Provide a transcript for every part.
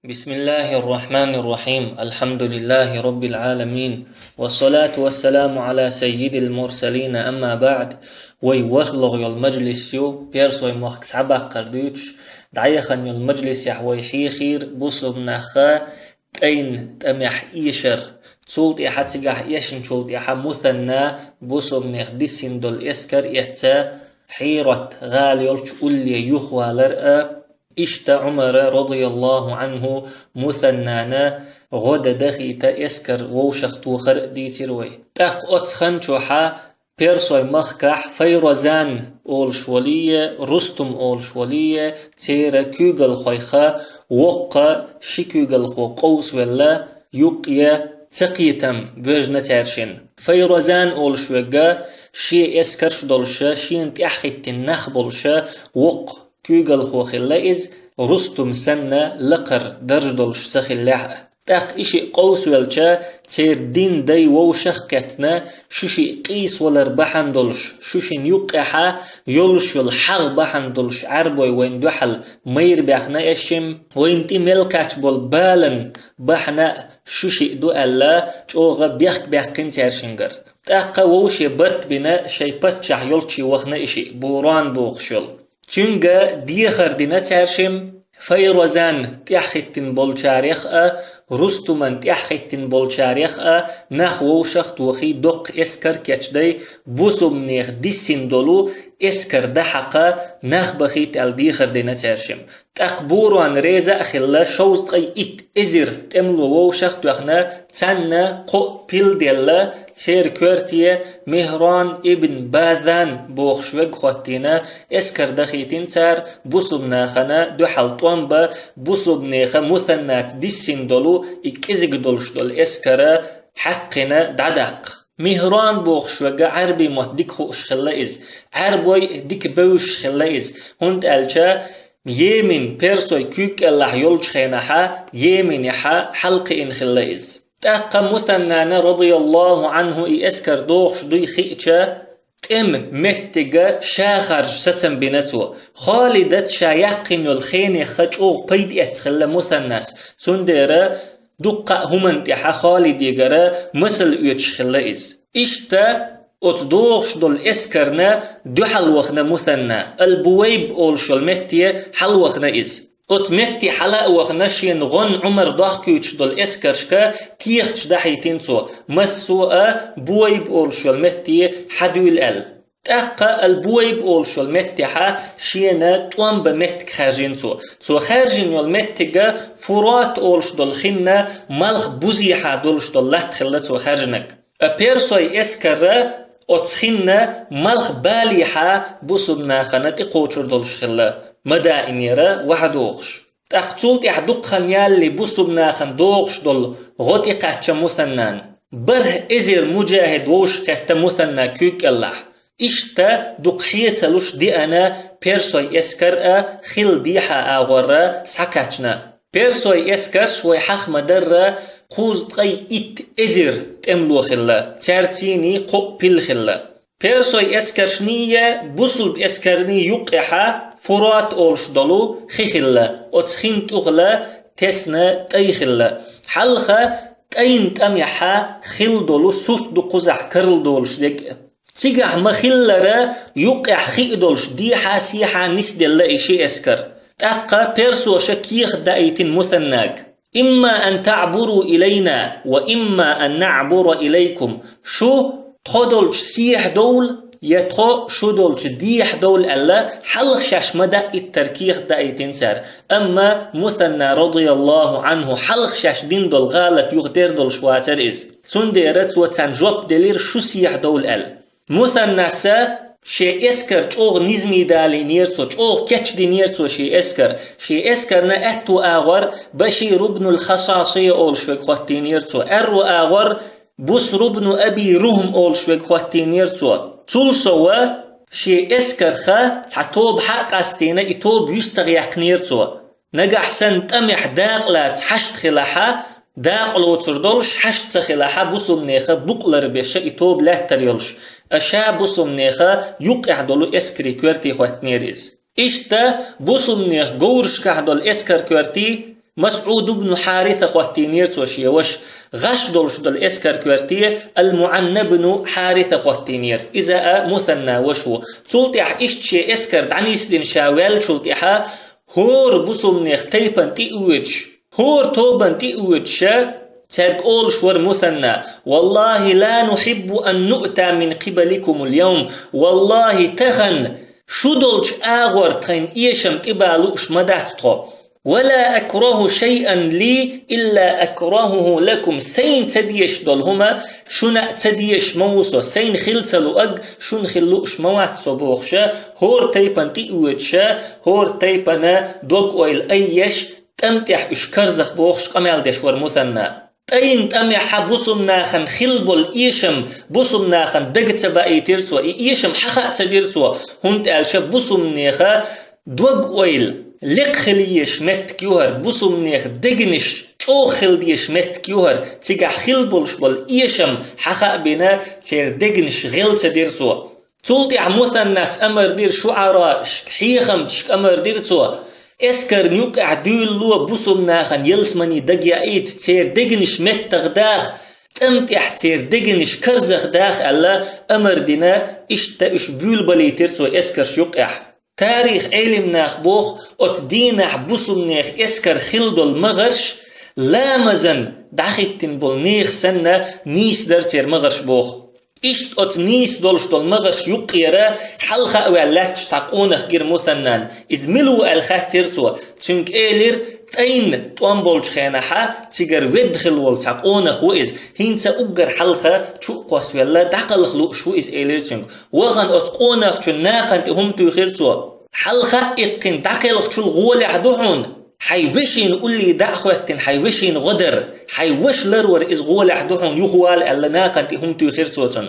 بسم الله الرحمن الرحيم الحمد لله رب العالمين والصلاة والسلام على سيد المرسلين أما بعد ويوصلغ المجلس يو بيرسوي مخكس عبا قردوش دعيخن المجلس يحوي حيخير بصب نخا تين تمح إيشر تولت إحاتيقح إيشن تولت إحا مثنى بصب نخ ديسين دول إسكر إحتا حيرت غاليولش أولي يخوى لرأ إشتا عمر رضي الله عنه مثنانا غدا دخيت إسكر ووشخ توخر دي تروي تاق أتخن شوحا بيرسوي مخكح فيروزان أول شولية رستم أول شولية تيرا كوغل خويخا وقا شكوغل خو قوس ولا يقيا تقيتم بوجنا تارشن فيروزان أول شوغا شي إسكر شدولشا شي انت أحيت النخ بولشا وق كوغل خو خلايز رستم سنة لقر درجدلش سخلاح تاق إشي قوس والشا تير دين داي ووشخ كتنا شوشي قيس ولر بحندلش شوشي نيوقحا يولش الحغ بحندلش عربوي وين دوحل مير بيخنا اشم وين تي ملكاتش بول بالن بحنا شوشي دو ألا چوغا بيخن تيرشنگر تاق ووشي برت بنا شي بتشح يولشي وخنا إشي بوران بوخشل چونگا دیخر دینا ترشم فيروزان تيحختن بولشاريخ رستمن تيحختن بولشاريخ نخو شخت وخي دق اسكر كچدي بوسم نيخ ديسين دولو اسكر دحقا نخ بخيت الديخر دينا ترشم تقبوران ريزا اخلا شوز قي ات ازر تملو وو شخت وخنا تسنى قو بيل ديلا تير كورتيه مهران ابن باذان بوخشوغ خوتينا اسكر دخيتين سار بوسم ناخنا دو حلطوان با بوسم نيخا مثنات ديسين دولو اكزيق دولش دول اسكرا حقنا دادق مهران بوخشوغا عربي موت ديك خوش خلايز عربوي ديك بوش خلايز هند الچا يمين بيرسوي كوك الله يولش خيناها يمين يحا حلق ان خلايز تاقا مثنانا رضي الله عنه اسكر دوخش دوي خيئچا تم متجا شاخر ستم بنسو خالدت شايقن الخين خجوغ بيد اتخلا مثناس سندرا دقا همن تحا خالد يجرا مثل يوتش خلايز اشتا اتدوخش دول اسكرنا دو حلوخنا مثنى البويب اول شل متي حلوخنا از اتمتي حلا وخنشين غن عمر ضحكيوش دول اسكرشكا كيختش دحيتين سو مسوء بويب اول شل متي حدول ال تاقا البويب اول شل متي حا شينا توان بمت خارجين سو خارجين يول متيجا فرات اولش دول خنا ملخ بوزيحا دولش دول لحت خلت سو خارجنك بيرسوي اسكر اتخنا ملخ باليحا بوسبنا خنتي قوچر دولش خلا مدا إنيرا وحدوغش تقتلت يحدق خنيال لي بوسبنا خندوغش دول غوتي قاتش مثنان بره إزر مجاهد ووش قات مثنى كوك الله إشتا دقحية سلوش دي أنا بيرسوي اسكر خل ديحا آغورا ساكاتشنا بيرسوي اسكر شوي حق مدر خوز تغي إت إزر تملو خلا تارتيني قو بيل خلا بيرسوي اسكرشنية بوصل اسكرني يقحا فرات اولش دولو خيخلا اتخين تغلا تسنا تيخلا حلخا تين تميحا خل دولو سوت دو قزح كرل دولش ديك تيجح مخلرا يقح خي دولش ديحا سيحا نسدل اشي اسكر تاقا بيرسو شكيخ دايتين مثناك إما أن تعبروا إلينا وإما أن نعبر إليكم شو تخدولش سيح دول يتخو شو دولش ديح دول ألا حلق شاش مدى التركيخ دايتين سار أما مثنى رضي الله عنه حلق شاش دين دول غالت يغدير دول شواتر إز سنديرت وتنجوب دلير شو سيح دول أل مثنى سا شي اسكر چوغ نزمي دالي نيرسو چوغ كچ دي نيرسو شي اسكر نا اتو آغر بشي ربن الخصاصية اول شوك خواتي نيرسو ارو آغر بوس ربن ابي رهم اول شوك خواتي نيرسو تولسو شي اسكر خا تعتوب حق استينا اتوب يستغيق نيرسو نجح سن تمح داقلات حشت خلاحا داقلو تردولش حشت سخلاحا بوسو منيخا بقلر بيشا اتوب لا تريولش أشا بوسم نيخا يقع دولو اسكري كورتي خوات نيريز إشتا بوسم نيخ غورش كح دول اسكر كورتي مسعود بن حارثة خوتينير توشي وش غش دولش دول اسكر كورتي المعنى بن حارثة خوتينير إذا مثنى وشو تلتح إشتشي اسكر دعنيس دين شاوال تلتحا هور بسم نيخ تيبن تيوج هور توبن تيوج ترك أول شور مثنى والله لا نحب أن نؤتى من قبلكم اليوم والله تخن شدولش آغور تخين إيشم تبالوش مداتو ولا أكره شيئا لي إلا أكرهه لكم سين تديش دولهما شنا تديش موسو سين خلتلو أج شن خلوش مواتسو بوخشا هور تيبان تيوتشا هور تيبانا دوك ويل أيش تمتح إشكرزخ بوخش قمال دشور مثنى تاين تميح بوسم ناخن خلبل إيشم بوسم ناخن دقت بأي ترسو إيشم حقا تبيرسو هنت ألشا بوسم نيخا دوك ويل لق خليش مت كيوهر بوسم نيخ دقنش شو خلديش مت كيوهر تيجا خلبلش بل إيشم حقا بنا تير دقنش غل تديرسو تولتي عموثا الناس أمر دير شعراء حيخم تشك أمر ديرسو اسكر نيوك عدول لو بوسم ناخن يلسمني دقيا ايد تير دقنش مت تغداخ تمتح تير دقنش كرزخ داخ ألا أمر دينا إشتا إش بيول بلي تيرسو اسكر شيوقح تاريخ علم ناخ بوخ ات دينح بوسم نيخ اسكر خلدل مغرش لا مزن داخيتن بول نيخ سنة نيس در تير مغرش بوخ إشت ات نيس دولش دول مغرش يقيرا حلقة أولاتش تاقونخ غير مثنان إذ ملو الخات تيرسو تنك إيلير تين توانبولش خيناحا تيجر ودخل وول تاقونخ وإذ هينسا أقر حلقة شو قوس ولا داقلخ لو شو إذ إيلير تنك وغن أتقونخ شو ناقن تهم تيخيرتو حلقة إقن داقلخ شو الغول عدوحون حيوشين قولي دعوتن حيوشين غدر حيوش لرور إذ غول عدوحون يخوال ألا ناقن تهم تيخيرتوتن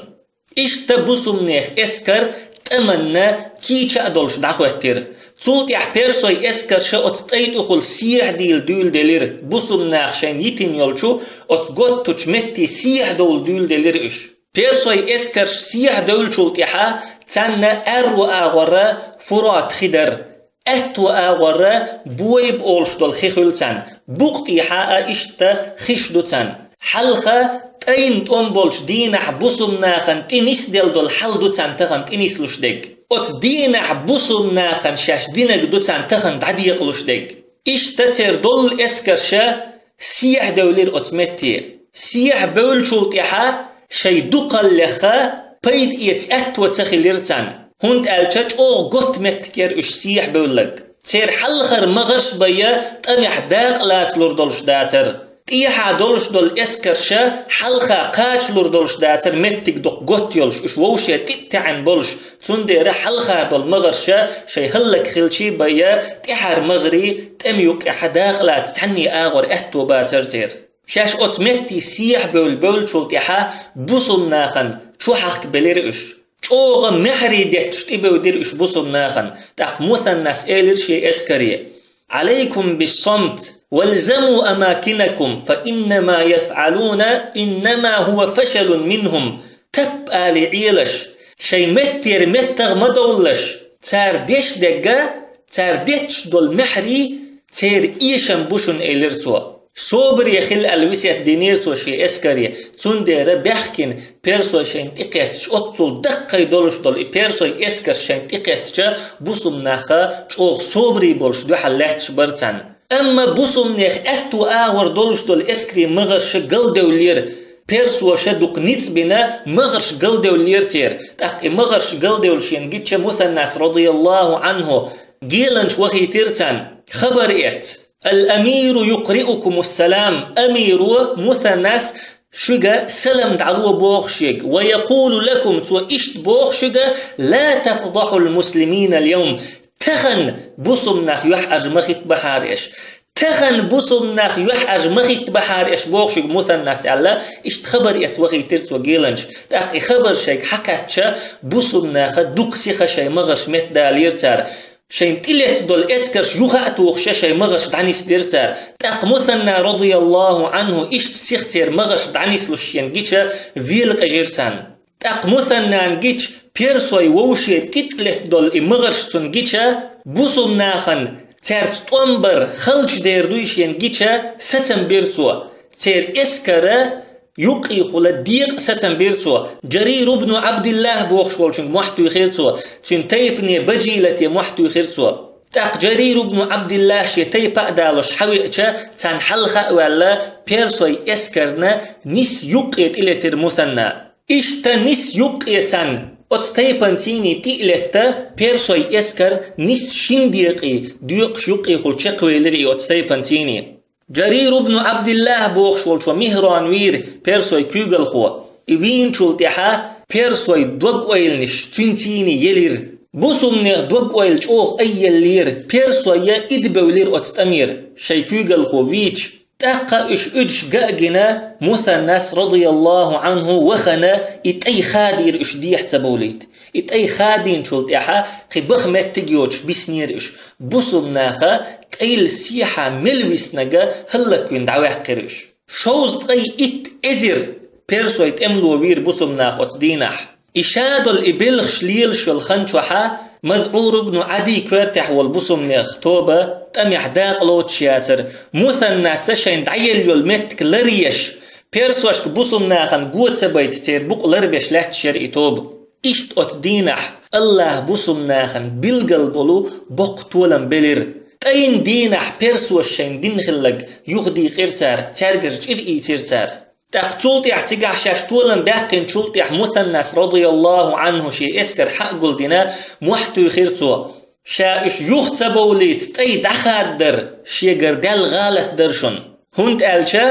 إشتا بوسم نيخ اسكر تمنى كيشا دولش دعوتر تولت يحبيرسوي اسكر شا اتطيت اخول سيح ديل دول دلير بوسم ناخ شين يتين يولشو اتغوت تجمتي سيح دول دول دلير اش بيرسوي اسكر سيح دول شولت يحا تانا ارو اغورا فرات خدر اتو اغورا بويب اولش دول خيخول تان بوقت يحا اشتا خشدو تان حلقة تين تنبولش دينح بوسم ناخن تنس دل دول حل دو تان تخن تنس لش دق ات دينح بوسم ناخن شاش دينك دو تان تخن دعديق لش دق اشتتر دول اسكرشا سيح دولير اتمتي سيح بول شولتيحا شي دوقل لخا بيد ايت ات وتسخلير تان هند الچچ او غوت متكر اش سيح بولك تير حلخر مغرش بيا تمح داق لاس لور دولش داتر إيحا دولش دول اسكرشا حلقة قاتلور دولش داتر متك دوق قوت يولش اش ووشي تتعن بولش تندير حلقة دول مغرشا شي هلك خلشي بيا تحر مغري تميوك احداق تعني آغور احتو باتر تير شاش اتمتي سيح بول شلتحا بوصم ناخن شو حق بلير اش شوغ محري ديتش تبو دير اش بوصم ناخن تاق مثنس ايلر شي اسكري عليكم بالصمت والزموا أماكنكم فإنما يفعلون إنما هو فشل منهم تبقى لعيلش شي متر متر مدولش تار ديش دقا تار ديش دول محري تار إيشن بوشن إلرسوا صبر يخل الوسيت دينيرسو شي اسكري تندير بحكين بيرسو شين تقيتش أطول دقي دولش دول بيرسو اسكر شين تقيتش بوسم ناخا شوغ صبري بولش دو حلاتش برتان أما بوسم نيخ أتو آور دولش دول اسكري مغرش قلدولير بيرسو شدوق نيتس بنا مغرش قلدولير تير تاقي مغرش قلدولشين جيتش مثناس رضي الله عنه جيلنش وخي تيرتان خبر إيت الأمير يقرئكم السلام أمير مثناس شجا سلم دعوة بوخشيك ويقول لكم تو إشت بوخشيك لا تفضحوا المسلمين اليوم تخن بوسمناخ يح أجمخت بحارش تخن بوسمناخ يح أجمخت بحارش بوخشيك مثناس الله إشت خبر يتوخي ترس وجيلنش تاقي خبر شيك حكاتشا بوسمناخ دوكسيخ شي مغش مت دالير تار شين تلت دول اسكرش يوخات وخشا شي مغش دعنيس ديرسار تاق مثنى رضي الله عنه إشت سيختير مغش دعنيس لشين جيتشا فيلق أجيرسان تاق مثنى جيتش بيرسوي ووشي تتلت دول مغش سن جيتشا بوسم ناخن تير تطنبر خلش ديردويش ينجيشا ستن بيرسوا تير اسكرا يقي خلا ديق ستن بيرسوا جرير ابن عبد الله بوخشولشن محتو يخيرسوا تين تيبني بجيلتي محتو يخيرسوا تاق جرير ابن عبد الله شيتي بقدالوش حويقشا تان حلخا ولا بيرسوي اسكرنا نس يقيت إلى ترمثنا إشتا نس يقيتان أتستيبنتيني تقلتا بيرسوي اسكر نس شنديقي ديق شيقي خل شقويلري أتستيبنتيني جرير ابن عبد الله بوخشولش ومهران وير بيرسوي كيوغل خو إيوين شولتيحا بيرسوي دوغ ويلنش تنتيني يلير بوسمنيخ دوغ ويلش اوغ أي لير بيرسوي إدبولير أتستمير شيكيوغل خو ويتش تاقا إش قاقنا مثنس رضي الله عنه وخنا إتأي خادير إش ديح تبوليد إتأي خادين شولتيحا قبخ متجيوش بسنير إش بوسمناخا تأيل سيحا ملويسنغا هلكوين دعوح قرش شوز تغي إت إزر بيرسويت أملو وير بوسمناخ وتدينح إشاد الإبلغ شليل شلخنشوحا مذعور ابن عدي كورتح والبوسمناخ توبة تم يحداق لوت شياتر مثنى سشين دعيل يلمتك لريش بيرسوشك بوسمناخن قوت سبايت تير بوق لربيش لحت شرعي توب إشت أتدينح الله بوسمناخن بالقلبولو بوق طولن بلير تاين دينح بيرسوشين دين خلق يغدي غيرسار تارجر إرئي تيرسار تقتلت احتقع شاشتولن باقين شلت مثنس رضي الله عنه شي اسكر حق قلدنا محتو خيرتو شاش يخت بوليت تاي دخادر شي قردال غالت درشن هند ألشا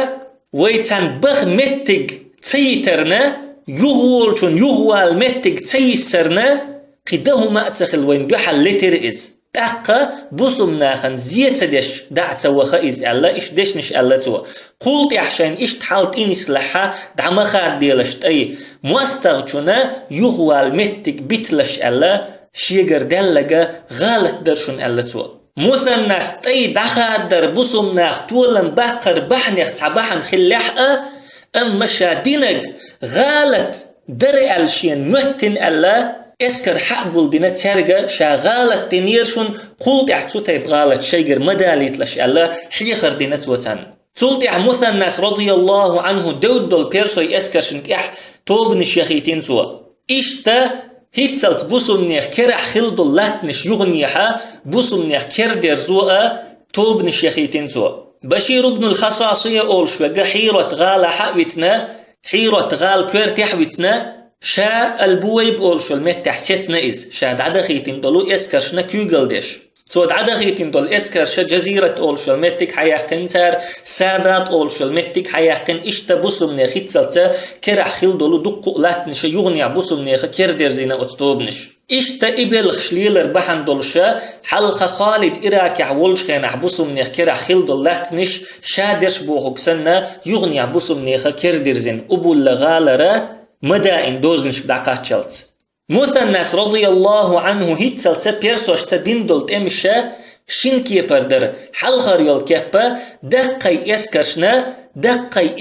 ويتان بخ متق تيترنا يغولشن يغوال متق تيسرنا قده ما أتخل وين دوحل لترئز تاقا بوسمناخن زيت دش دعتا وخائز ألا إش دشنش ألا تو قلت يحشين إش تحالت إني سلحة دعما خاد ديلشت أي مواستغشنا يغوال متك بيتلش ألا شيغر دلغا غالت درشن ألا تو مثنس تاي دخاد در بوسمناخ طولن باقر بحنيخ تعبحن خلحة أما شادينك غالت در ألشين مهتن ألا اسكر حق قلدنا تارجا شاغالة تنيرشن قلت احتوتي بغالة شيغر مداليت لش ألا حيخر دينت وطن تلت مثنس رضي الله عنه دود دول بيرسوي اسكرشن اح توبنش يخيتين سوا اشتا هيتسلت بوسمنيخ كرح خلد اللاتنش يغنيحا بوسمنيخ كردير زوا توبنش يخيتين سوا بشير ابن الخصاصية أولش وقا حيرة غالة حقوتنا حيرة غال كورت يحوتنا شا البويب أولش المتح ستنا إز شا دعدخيتين دولو إسكرشنا كيوغلدش تود عدخيتين دول إسكرشا جزيرة أولش المتك حياقن تار سابات أولش المتك حياقن إشتا بوسمني خيتسلتا كرح خيل دولو دقو لاتنش يغنيع بوسمني كردر زينا أتطوبنش إشتا إبل خشليل ربحان دولشا حلقة خالد إراكع ولش خينح بوسمني كرح خيل دول لاتنش شادرش بوخوك سنة يغنيع بوسمني كردر زين أبو اللغالرة مدائن دوزنش بدعقات شلت مثنس رضي الله عنه هيتسلت بيرسوش تدين تمشى شنكي بردر حلخر يول كيبا دقي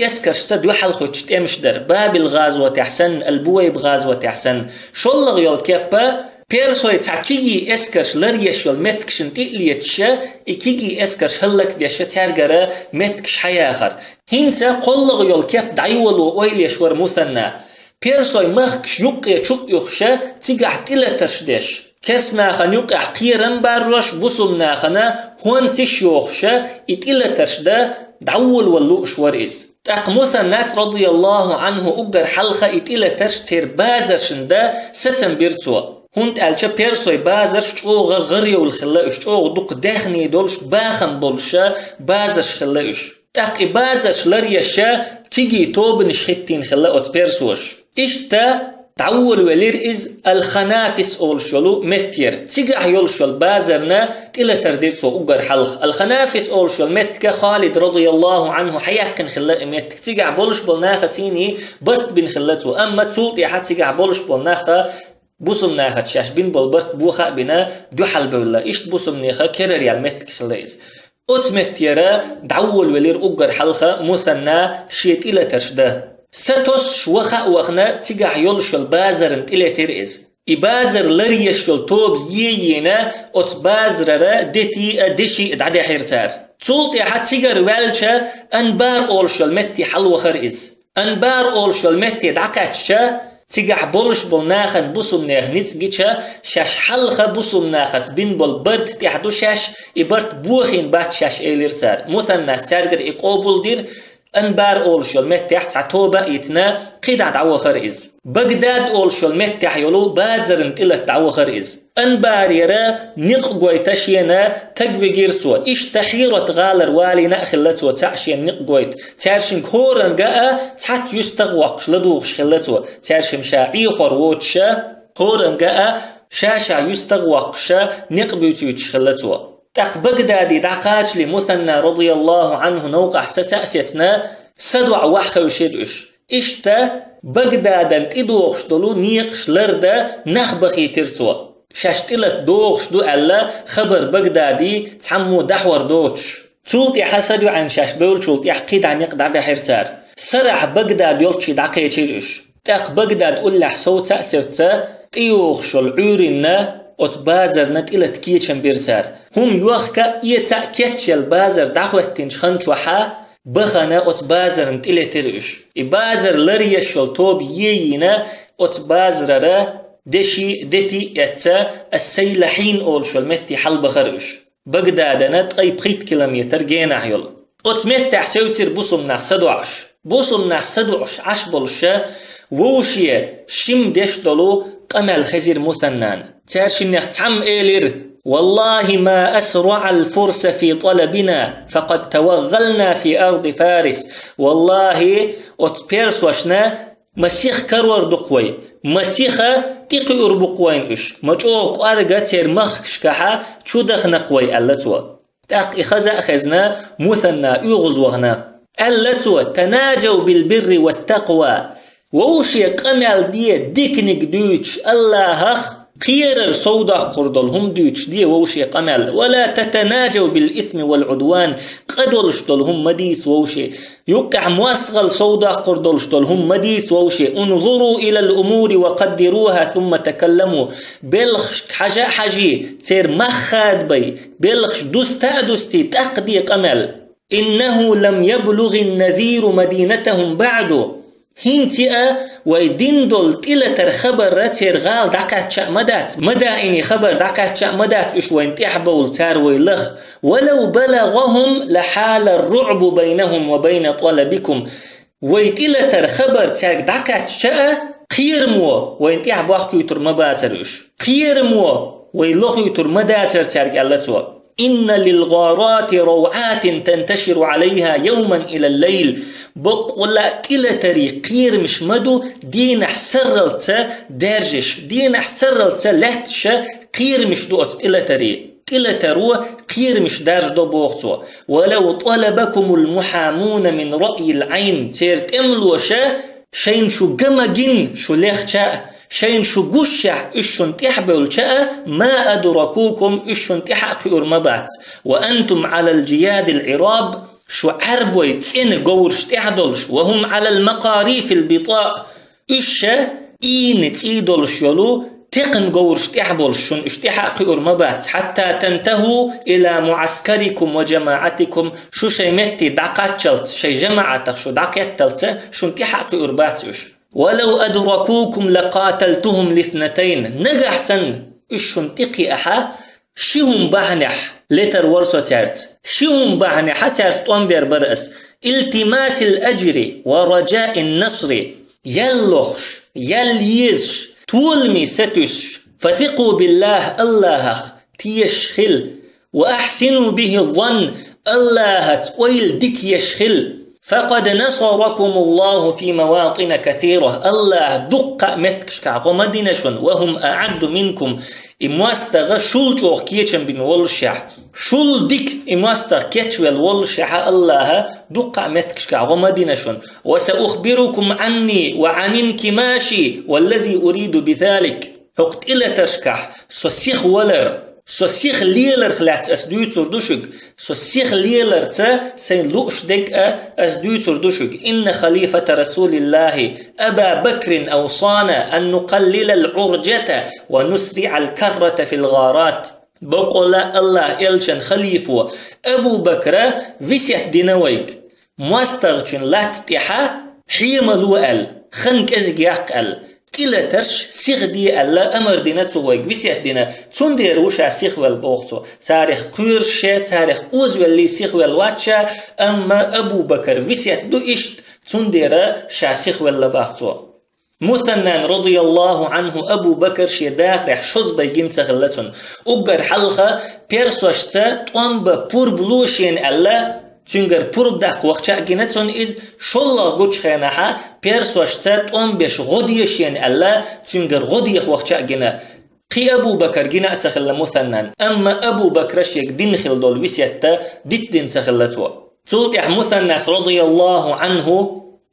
اسكرش تدو حلخوش تمشدر باب الغازوة تحسن البويب غازوة تحسن شلغ يول كيبا بيرسوي تاكيجي اسكرش لريش يول متكشن تقليتشا اكيجي اسكرش هلك ديشا تارجرا متكش حياخر هنسا قلغ يول كيب دعيولو اويليش ور مثنى بيرسوي مخكش يقيا شق يخشى تيقع تلتشدش كسناخن يقع قيرن باروش بوسمناخنا هون سيش يخشى اتلتشدا دعول واللوش ورئيز تاق مثنس رضي الله عنه اقر حلقة اتلتش تير بازرشندا ستن بيرسوا هونت ألشا بيرسوي بازرش شوغ غريو الخلاش شوغ دوق داخني دولش باخن بولشا بازرش خلاش تاق بازرش لريشا تيجي توبن شختين خلاقات بيرسوش إشتا تعول ولير إز الخنافس أولشلو متير تيجح يولشل بازرنا تلا تردير سو أقر حلق الخنافس أولشل متك خالد رضي الله عنه حياكن خلاق متك تيجح بولش بولناخة تيني برت بن خلاتو أما تسولت يحد تيجح بولش بولناخة بوسم ناخة شاش بين بولبرت بوخا بنا دو حل بولا إشت بوسم ناخة كرر يال متك خلايز أتمتيرا دعول ولير أقر حلقة مثنى شيت إلى ترشده ستوس شوخا وخنا تيجح يولش البازرن إلى ترئز إبازر لريشل توب يينا أت بازرر دتي دشي دعدي حيرتار تولتي حتسيجر والشا أنبار أولشل متي حلو خرئز أنبار أولشل متي دعكاتشا تيجح بولش بولناخت بوسم ناخ نتجيتشا شاش حلخة بوسم ناخت بين بول برد تحدو شاش إبرت بوخين بات شاش إيلير سار مثنى سارجر إقابل دير أنبار أولشل متح تعتوبة يتنا قيدع دعوة خرئز بغداد أولشل متح يلو بازرن تلت دعوة خرئز أنبار يرى نقوي تشينا تقوي جيرتو إيش تحيرة غالر والي نأخلتو تعشين نقويت تعرشن كورن جاء تحت يستغوقش لدوغش خلتو تعرشم شاعي خروتشا كورن جاء شاشا يستغوقش نقبيتوش خلتو تق بغدادي دعقاش لمثنى رضي الله عنه نوقع ستأسيتنا سدوع وحخ وشرش إشتا بغدادا إدوغش دلو نيقش لردا نخبخي ترسوا شاشتلت دوغش دو ألا خبر بغدادي تحمو دحور دوش تولتي حسدو عن شاش بول تولتي حقيد عن يقدع بحرسار سرح بغداد يلتشي دعقي تشرش تق بغداد أولح سو تأسيتا تيوغش العورنا أتبازر نتيلت كيتشن بيرسار هم يوخكا يتسا كيتشل بازر دعوتين شخنشوحا بخنا أتبازر نتيلت ترش إبازر لريشل توب يينا أتبازر را دشي دتي يتسا السيلحين أولشل متي حل بخرش بغدادنا تقي بخيت كيلومتر جينا حيول أتمتح سوتر بوسم ناخ سدوعش بوسم ناخ سدوعش عش بلشا ووشيه شم دش دلو قمل خزير مثنان تارشنيخ تعم إيلير والله ما أسرع الفرس في طلبنا فقد توغلنا في أرض فارس والله أتبيرس وشنا مسيخ كرور دقوي مسيخ تيقي أربقوين إش مجوك أرغا تير مخش كحا چودخ نقوي ألتوا تاق إخزا أخزنا مثنى يغزوغنا ألتوا تناجوا بالبر والتقوى ووشي قمال دي ديكنك دوش الله قيرر صودا قردلهم دوش دي ووشي قمال ولا تتناجوا بالإثم والعدوان قدلش دلهم مديس ووشي يقع مواستغل صودا قردلش دلهم مديس ووشي انظروا إلى الأمور وقدروها ثم تكلموا بلخش حاجة حاجي تير مخاد بي بلخش دوستي تقدي قمال إنه لم يبلغ النذير مدينتهم بعد هنتئا ويدندل تلتر خبر راتير غال دقات شا مدات مدائني خبر دقات شا مدات إش وين تحبول تاروي لخ ولو بلغهم لحال الرعب بينهم وبين طلبكم ويتلتر خبر تاك دقات شا قيرمو وين تحبو أخيوتر مباترش قيرمو ويلخيوتر مداتر تاك ألتوا إن للغارات روعات تنتشر عليها يوما إلى الليل بقولا كلا طريقير مش مدو دين حسرلت درجش دين حسرلت لهتش قير مش دوت إلا طريق كلا تروى قير مش درج دو بوغتو ولو طلبكم المحامون من رأي العين تيرت املوشا شين شو جمجين شو ليخشا شين شو قشح إشون تحبول شاء ما أدركوكم إشون تحقي أرمبات وأنتم على الجياد العراب شو عربوي تسين قورش تحدلش وهم على المقاريف البطاء إشا إين تيدلش يلو تقن قورش تحبلش شون اشتحقي أرمبات حتى تنتهوا إلى معسكركم وجماعتكم شو شي متي دقاتشلت شي جماعتك شو دقاتلت شون تحقي أرباتش ولو أدركوكم لقاتلتهم لاثنتين نجحسن إشون تقي أحا شهم بحنح لتر ورسو تارت شهم بحنح تارت أمبر برأس التماس الأجر ورجاء النصر يلخش يليزش تولمي ستش فثقوا بالله الله تيشخل وأحسنوا به الظن الله تقويل ديك يشخل فقد نصركم الله في مواطن كثيرة الله دق متكشك غمدنشن وهم أعد منكم إمواستغ شل جوخ كيتشن بن والشح شل ديك إمواستغ كيتشوال والشح الله دق متكشك غمدنشن وسأخبركم عني وعن انكماشي والذي أريد بذلك فقط إلا تشكح سوسيخ ولر سو سيخ ليلر خلات اس دوي تردوشك سو سيخ ليلر تا سين لوش دك اس دوي تردوشك إن خليفة رسول الله أبا بكر أوصانا أن نقلل العرجة ونسرع الكرة في الغارات بقول الله إلشن خليفة أبو بكر فيسيت دينويك مواستغشن لا تتيحا حيملو ال خنك ازقياق ال كلا ترش سيغ دي ألا أمر دينا تسويق ويسيح دينا تندير وشا سيغ والبوغتو تاريخ قيرشة تاريخ أوز واللي سيغ والواتشا أما أبو بكر ويسيح دو إشت تندير شا سيغ والباغتو مثنان رضي الله عنه أبو بكر شيداخ رح شوز بيجين تغلتون أقر حلقة بيرسوشتا طوانبا بور بلوشين ألا چونگر پورب دق وقت جنتون از شلا گوش خناها پرسوشت اون بش غدیشین الله چونگر غدیخ وقت جنه قي أبو بكر جنا تخلى مثنى أما أبو بكر شيك دين خل دول وسيتا ديت دين تخلتوا تلقى مثنى رضي الله عنه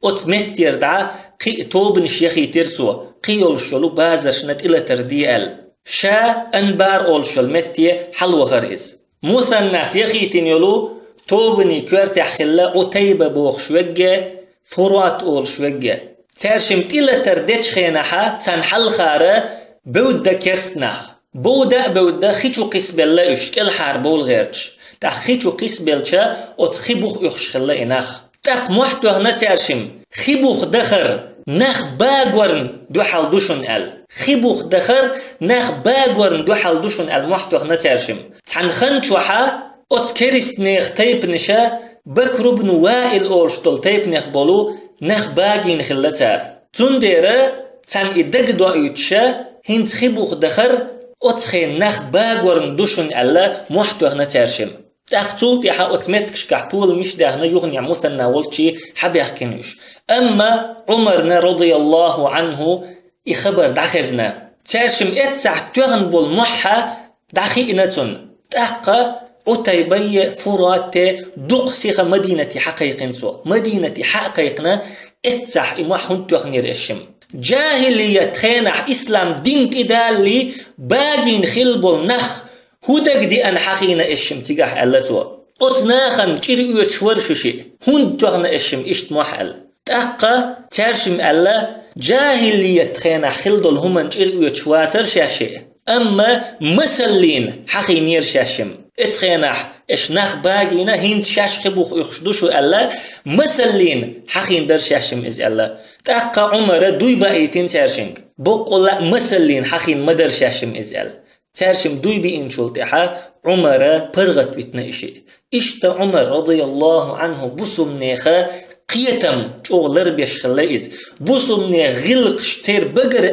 أتمتر دعا قي توبن شيخي ترسوا قيول شلو بازرش نت إلى ترديال شا أنبار أول شل متي حلو غريز مثنى يخي تنيلو توبني كورت حخلا عتيبة بوخ شوجة فرات أول شوجة ترشمت إلى تردش خينها تنحل خارة بودا كرستنخ بودا خيشو قسبل لا إش كل حرب والغيرش تخيشو قسبلشة أتخيبوخ يخشخلا إنخ تق محتوى هنا ترشم خيبوخ دخر نخ باغورن دو حال دوشن ال خيبوخ دخر نخ باغورن دو حال دوشن ال محتوى هنا ترشم تنخن شوحا أتكرست نخ تيب نشا بكرو بن وائل أولشتل تيب نخ بولو نخ باقين خلتار تنديرا تن إدق دعيتشا هنت خيبوخ دخر أتخين نخ باقورن دوشن ألا محتوى هنا ترشم تأخطول يحا أتمتكش كحطول مش دهنا يغني مثنى والشي حب يحكينوش أما عمرنا رضي الله عنه يخبر دخزنا ترشم اتسع تغن بول محا دخي إنتون تأقى عتيبية فرات دقسخ مدينة حقيقن سو مدينة حقيقنا اتسح إما حن تغنير الشم جاهلية خينح إسلام دين كدالي باقين خلبول نخ هودك دي أن حقينا الشم تيجاح ألتو أتناخن كيريو تشورشوشي هون تغنى الشم إشت محل تأقى ترشم ألا جاهلية خينح خلدول همان كيريو تشواتر شاشي أما مسلين حقينير شاشم اتخينح اشناخ باقينا هين شاش خبوخ يخشدوشو ألا مسلين حقين در شاشم إز ألا تأقى عمر دوي باقيتين ترشنك بقولا مسلين حقين مدر شاشم إز ألا ترشم دوي بإن شلتها عمر برغت بيتنا إشي إشتا عمر رضي الله عنه بسم نيخا قيتم چوغلر بيش خلايز بسم نيخ غلق شتير بقر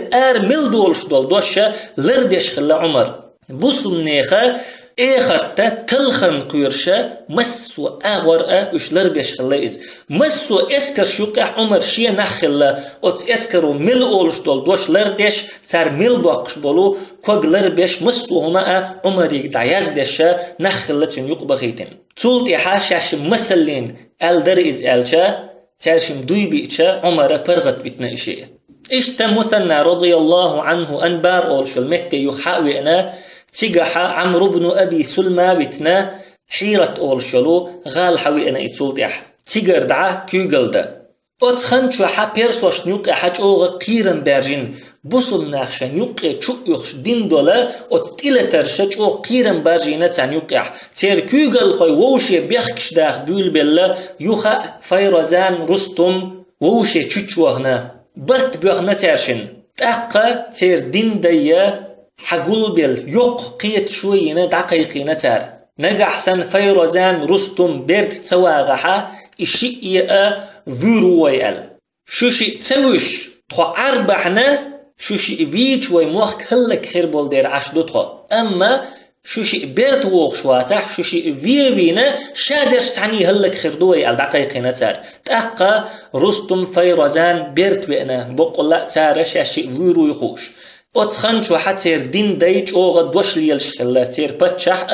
مل دولش دول دوشا لر بيش خلا عمر بسم نيخا اخرتا تلخن قيرشا مسو اغور اشلر بيش خلايز مسو اسكر شوقح عمر شيا نخلا ات اسكرو مل اولش دول دوش لر ديش سر مل باقش بولو كوغلر بيش مسو هما عمر يقدعياز ديشا نخلا تن يقبخيتن تولت يحاشاش مسلين الدر از الچا ترشم دوي بيچا عمر برغت بيتنا اشي اشتا مثنى رضي الله عنه انبار اولش المتي يحاوئنا تيجح عمرو بن أبي سلمى بتنا حيرة أولشلو غال حوي أنا يتولدح تيجر دعا كيوغلدا أتخن شو حبيرسوش نيوك حاج أوغ قيرن بارجين بوصل ناخش نيوك شو يخش دين دولا أتتيل ترشج أوغ قيرن بارجينة تنيوك تير كيوغل خوي ووشي بيخكش داخ بيول بلا يوخا فيرزان رستم ووشي تشوغنا برت بيغنا ترشن تأقى تير دين دايا حقول بيل يوق قيت شوينا دقيقين تار نجح سن فيرزان رستم برد تواغحا إشيئة فيرويل شوشي تسوش تخو أربحنا شوشي فيتش ويموخ كلك خير بول دير عشدو تخو أما شوشي برد ووخ شواتح شوشي فينا شادرش تعني هلك خير دوي الدقيقين تار تأقى رستم فيرزان برد وينا بقول لا تار شاشي فيرو يخوش أتخن شو حتير دين دايج أوغا دوش ليلش خلا تير بتشح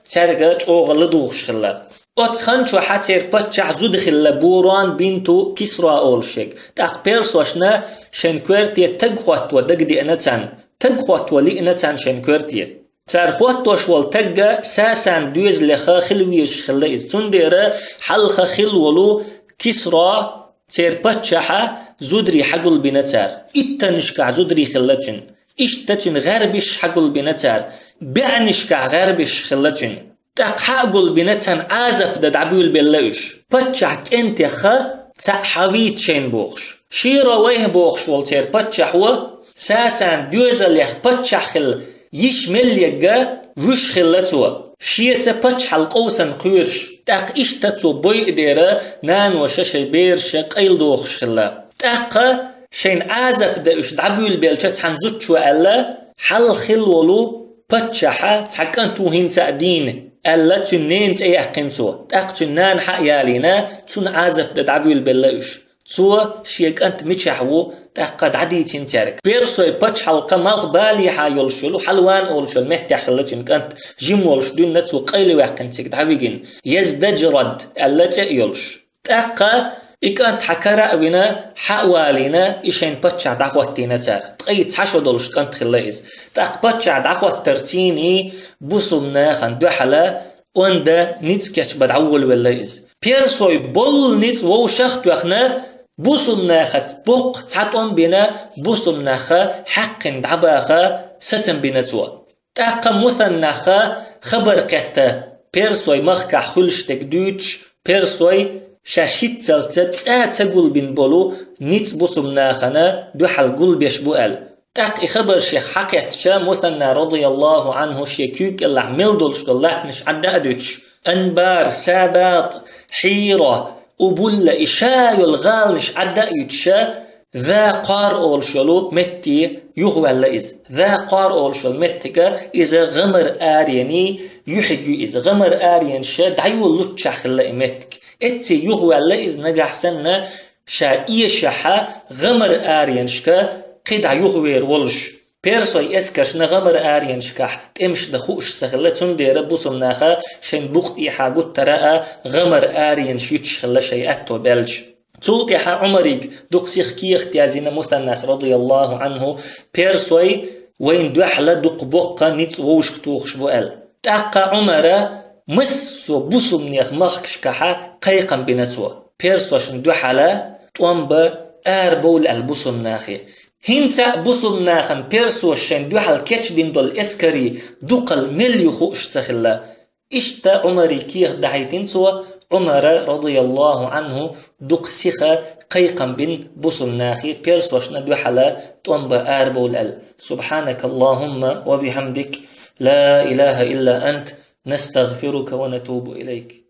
ترجع أوغا لدوش خلا أتخن شو حتير بتشح زود خلا بوران بنتو كسرى أولشيك تاق بيرسوشنا شنكورتي تقوت ودق دي أنتان تقوت ولي أنتان شنكورتي تعرفوت توشول تجا ساسان دوز لخا خلويش خلا إز تندير حلخ خلولو كسرى تير بتشحة زودري حقل بنتار إتنشكع زودري خلتشن إشتتن غربش حقل بنتار بعنشكع غربش خلتشن تاق حقل بنتان عازب دعبيول بلاوش بتشحك انت خا تحويت شين بوخش شيرا ويه بوخش والتير بتشحوا ساسان دوز لخ بتشحل يشمل يجا وش خلتوا شيتا بتشحل قوسن قيرش تاق إشتتو بوي إديرا نان وشاشي بيرش قيل دوخش خلا تاق شين عازب داوش دعبيول بلشت حنزوتشو ألا حل خلولو بتشحا تحكن توهين سعدين ألا تنين تأيقنسو تاق تنان حق يالينا تن عازب دعبيول بلاوش تو شيك أنت متشحو تاقد عديتين تارك بيرسوي باتش حلقة مالخ بالي حايولشلو حلوان أولشل مهتي حلتين كانت جيم ولش دون نتو قيل ويحكنتك دعويقين يزدجرد ألا تأيولش تاقا إكانت حكرا وينا حوالينا إشين باتش دعوتينا تار تقيت حشو دولش كانت خلايز تاق باتش دعوت ترتيني بوصمنا خندو حلا وندا نيتكيش بدعول ولايز بيرسوي بول نيت وو شخت وخنا بوصمناخت بوق تعطون بنا بوصمناخا حق دعباخا ستن بنتوا تاقا مثناخا خبر قتا بيرسوي مخكا خلشتك دوتش بيرسوي شاشيت سلتت تقول بن بولو نيت بوصمناخنا دوحل قول بيش بوال تاق خبر شيخ حقيت شا مثنى رضي الله عنه شيكوك اللي عمل دولش دولات مش عدا دوتش انبار سابات حيرة وبول إشاي الغالش عدا يتشا ذا قار أولشلو متي يغوى اللئز ذا قار أولشل متك إذا غمر آرياني يحجو إذا غمر آريان شا دعيو اللتشخ اللئ متك إتي يغوى اللئز نجح سنة شا إيشحا غمر آريان شكا قيد يغوى رولش بيرسوي اسكش نغمر آريان شكح تمش دخوش سخلتون دي ربوسم ناخا شين بوقت إيحا قد ترى غمر آريان شيتش خلا شيئاتو بلج تولت إيحا عمريك دقسيخ كيخ تيازين مثناس رضي الله عنه بيرسوي وين دوحلا دق بقى نيت ووش ختوخش بوال تاقا عمرا مسو بوسم نيخ مخكش كحا قيقا بنتو بيرسوشن دوحلا توانبا آربول البوسم ناخي هنسا بوسم ناخن بيرسو الشين دوحل كيتش دين دول اسكري دوقل مليو خوش سخلا اشتا عمري كيه دعيتين سوا عمر رضي الله عنه دوق سيخا قيقا بن بوسم ناخي بيرسو شنا دوحلا تنبا آربول ال سبحانك اللهم وبحمدك لا إله إلا أنت نستغفرك ونتوب إليك